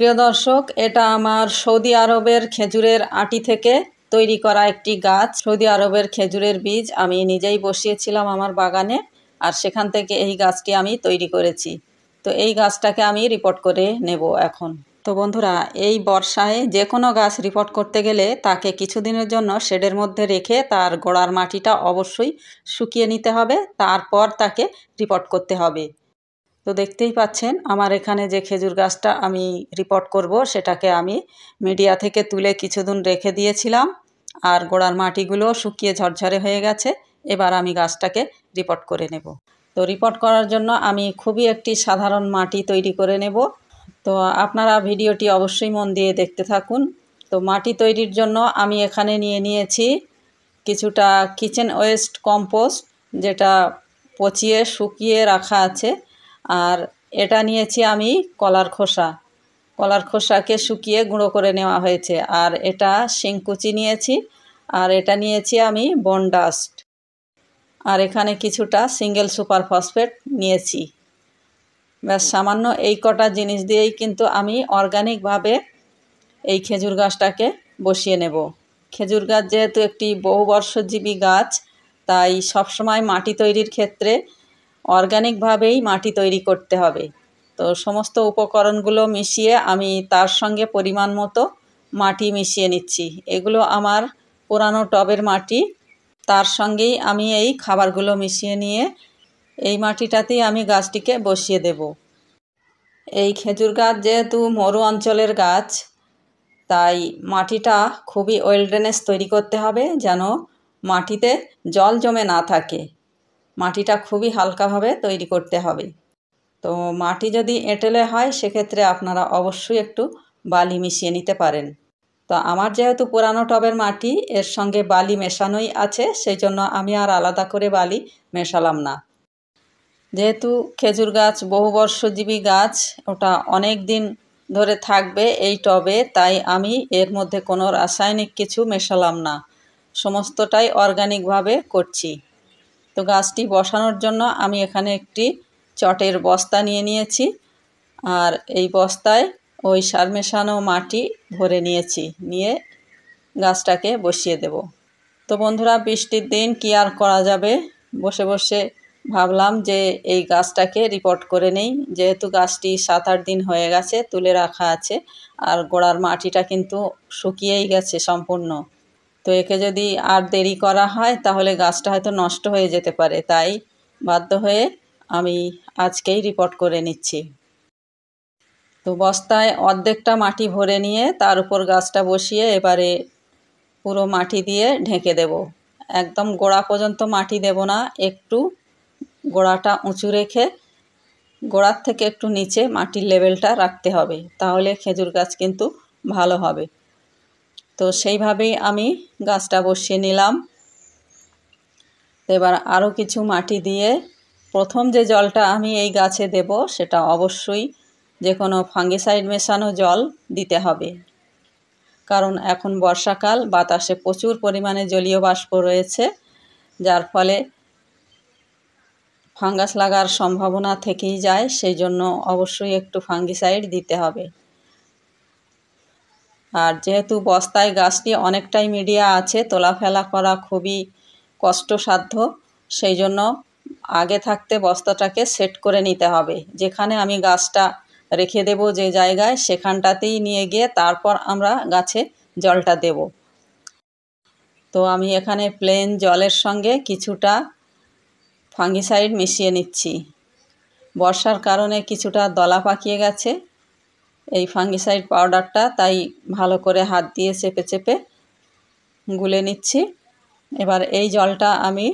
প্রিয় দর্শক, এটা আমার সৌদি আরবের খেজুরের আটি থেকে তৈরি করা একটি গাছ। সৌদি আরবের খেজুরের বীজ আমি নিজেই বসিয়েছিলাম আমার বাগানে, আর সেখান থেকে এই গাছটি আমি তৈরি করেছি। তো এই গাছটাকে আমি রিপোর্ট করে নেব এখন। তো বন্ধুরা, এই বর্ষায় যে কোনো গাছ রিপোর্ট করতে গেলে তাকে কিছুদিনের জন্য শেডের মধ্যে রেখে তার গোড়ার মাটিটা অবশ্যই শুকিয়ে নিতে হবে, তারপর তাকে রিপোর্ট করতে হবে। তো দেখতেই পাচ্ছেন আমার এখানে যে খেজুর গাছটা আমি রিপোর্ট করব সেটাকে আমি মিডিয়া থেকে তুলে কিছুদিন রেখে দিয়েছিলাম, আর গোড়ার মাটিগুলো শুকিয়ে ঝরঝরে হয়ে গেছে। এবার আমি গাছটাকে রিপোর্ট করে নেব। তো রিপোর্ট করার জন্য আমি খুবই একটি সাধারণ মাটি তৈরি করে নেব। তো আপনারা ভিডিওটি অবশ্যই মন দিয়ে দেখতে থাকুন। তো মাটি তৈরির জন্য আমি এখানে নিয়ে নিয়েছি কিছুটা কিচেন ওয়েস্ট কম্পোস্ট, যেটা পচিয়ে শুকিয়ে রাখা আছে। আর এটা নিয়েছি আমি কলার খোসাকে শুকিয়ে গুঁড়ো করে নেওয়া হয়েছে। আর এটা শিংকুচি নিয়েছি। আর এটা নিয়েছি আমি বোন ডাস্ট। আর এখানে কিছুটা সিঙ্গেল সুপার ফসফেট নিয়েছি। ব্যাস সামান্য এই কটা জিনিস দিয়েই কিন্তু আমি অর্গানিকভাবে এই খেজুর গাছটাকে বসিয়ে নেব। খেজুর গাছ যেহেতু একটি বহুবর্ষজীবী গাছ, তাই সবসময় মাটি তৈরির ক্ষেত্রে অর্গানিকভাবেই মাটি তৈরি করতে হবে। তো সমস্ত উপকরণগুলো মিশিয়ে আমি তার সঙ্গে পরিমাণ মতো মাটি মিশিয়ে নিচ্ছি। এগুলো আমার পুরানো টবের মাটি, তার সঙ্গেই আমি এই খাবারগুলো মিশিয়ে নিয়ে এই মাটিটাতেই আমি গাছটিকে বসিয়ে দেব। এই খেজুর গাছ যেহেতু মরু অঞ্চলের গাছ, তাই মাটিটা খুবই ওয়েল ড্রেনেজ তৈরি করতে হবে, যেন মাটিতে জল জমে না থাকে। মাটিটা খুবই হালকাভাবে তৈরি করতে হবে। তো মাটি যদি এঁটেলে হয় সেক্ষেত্রে আপনারা অবশ্যই একটু বালি মিশিয়ে নিতে পারেন। তো আমার যেহেতু পুরানো টবের মাটি, এর সঙ্গে বালি মেশানোই আছে, সেই জন্য আমি আর আলাদা করে বালি মেশালাম না। যেহেতু খেজুর গাছ বহুবর্ষজীবী গাছ, ওটা অনেক দিন ধরে থাকবে এই টবে, তাই আমি এর মধ্যে কোনো রাসায়নিক কিছু মেশালাম না, সমস্তটাই অর্গানিকভাবে করছি। তো গাছটি বসানোর জন্য আমি এখানে একটি চটের বস্তা নিয়ে নিয়েছি, আর এই বস্তায় ওই সার মেশানো মাটি ভরে নিয়েছি, নিয়ে গাছটাকে বসিয়ে দেব। তো বন্ধুরা, বৃষ্টির দিন কি আর করা যাবে, বসে বসে ভাবলাম যে এই গাছটাকে রিপোর্ট করে নেই। যেহেতু গাছটি 7-8 দিন হয়ে গেছে তুলে রাখা আছে, আর গোড়ার মাটিটা কিন্তু শুকিয়েই গেছে সম্পূর্ণ। তো একে যদি আর দেরি করা হয় তাহলে গাছটা হয়তো নষ্ট হয়ে যেতে পারে, তাই বাধ্য হয়ে আমি আজকেই রিপোর্ট করে নিচ্ছি। তো বস্তায় অর্ধেকটা মাটি ভরে নিয়ে তার উপর গাছটা বসিয়ে এবারে পুরো মাটি দিয়ে ঢেকে দেব। একদম গোড়া পর্যন্ত মাটি দেব না, একটু গোড়াটা উঁচু রেখে গোড়ার থেকে একটু নিচে মাটির লেভেলটা রাখতে হবে, তাহলে খেজুর গাছ কিন্তু ভালো হবে। তো সেইভাবেই আমি গাছটা বসিয়ে নিলাম। এবার আরও কিছু মাটি দিয়ে প্রথম যে জলটা আমি এই গাছে দেব সেটা অবশ্যই যে কোনো ফাঙ্গিসাইড মেশানো জল দিতে হবে, কারণ এখন বর্ষাকাল, বাতাসে প্রচুর পরিমাণে জলীয় বাষ্প রয়েছে, যার ফলে ফাঙ্গাস লাগার সম্ভাবনা থেকেই যায়। সেই জন্য অবশ্যই একটু ফাঙ্গিসাইড দিতে হবে। আর যেহেতু বস্তায় গাছটি অনেকটাই মিডিয়া আছে, তোলা ফেলা করা খুবই কষ্টসাধ্য, সেই জন্য আগে থাকতে বস্তাটাকে সেট করে নিতে হবে। যেখানে আমি গাছটা রেখে দেব যে জায়গায়, সেখানটাতেই নিয়ে গিয়ে তারপর আমরা গাছে জলটা দেব। তো আমি এখানে প্লেন জলের সঙ্গে কিছুটা ফাঙ্গিসাইড মিশিয়ে নিচ্ছি। বর্ষার কারণে কিছুটা দলা পাকিয়ে গেছে এই ফাঙ্গিসাইড পাউডারটা, তাই ভালো করে হাত দিয়ে চেপে চেপে গুলে নিচ্ছি। এবার এই জলটা আমি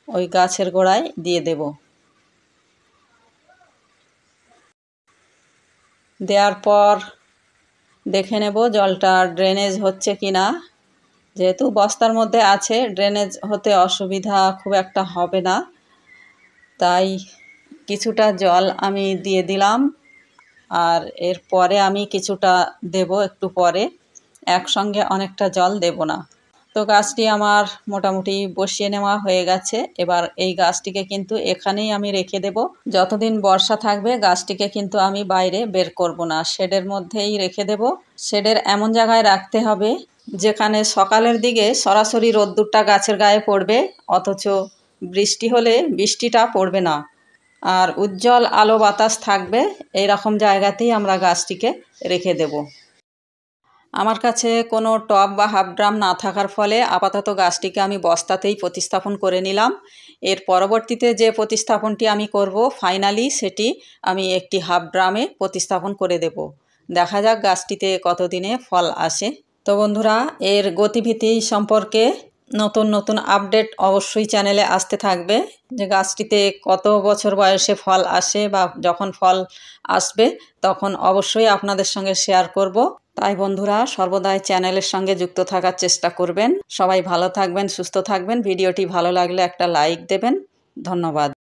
ওই গাছের গোড়ায় দিয়ে দেব। দেওয়ার পর দেখে নেব জলটা ড্রেনেজ হচ্ছে কি না। যেহেতু বস্তার মধ্যে আছে, ড্রেনেজ হতে অসুবিধা খুব একটা হবে না, তাই কিছুটা জল আমি দিয়ে দিলাম। আর এরপরে আমি কিছুটা দেব একটু পরে, একসঙ্গে অনেকটা জল দেব না। তো গাছটি আমার মোটামুটি বসিয়ে নেওয়া হয়ে গেছে। এবার এই গাছটিকে কিন্তু এখানেই আমি রেখে দেব। যতদিন বর্ষা থাকবে গাছটিকে কিন্তু আমি বাইরে বের করব না, শেডের মধ্যেই রেখে দেব। শেডের এমন জায়গায় রাখতে হবে যেখানে সকালের দিকে সরাসরি রোদ্দুরটা গাছের গায়ে পড়বে, অথচ বৃষ্টি হলে বৃষ্টিটা পড়বে না, আর উজ্জ্বল আলো বাতাস থাকবে। এই রকম জায়গাতেই আমরা গাছটিকে রেখে দেব। আমার কাছে কোনো টব বা হাফ ড্রাম না থাকার ফলে আপাতত গাছটিকে আমি বস্তাতেই প্রতিস্থাপন করে নিলাম। এর পরবর্তীতে যে প্রতিস্থাপনটি আমি করব ফাইনালি, সেটি আমি একটি হাফ ড্রামে প্রতিস্থাপন করে দেব। দেখা যাক গাছটিতে কতদিনে ফল আসে। তো বন্ধুরা, এর গতিবিধি সম্পর্কে নতুন নতুন আপডেট অবশ্যই চ্যানেলে আসতে থাকবে, যে গাছটিতে কত বছর বয়সে ফল আসে বা যখন ফল আসবে তখন অবশ্যই আপনাদের সঙ্গে শেয়ার করব। তাই বন্ধুরা, সর্বদাই চ্যানেলের সঙ্গে যুক্ত থাকার চেষ্টা করবেন। সবাই ভালো থাকবেন, সুস্থ থাকবেন। ভিডিওটি ভালো লাগলে একটা লাইক দেবেন। ধন্যবাদ।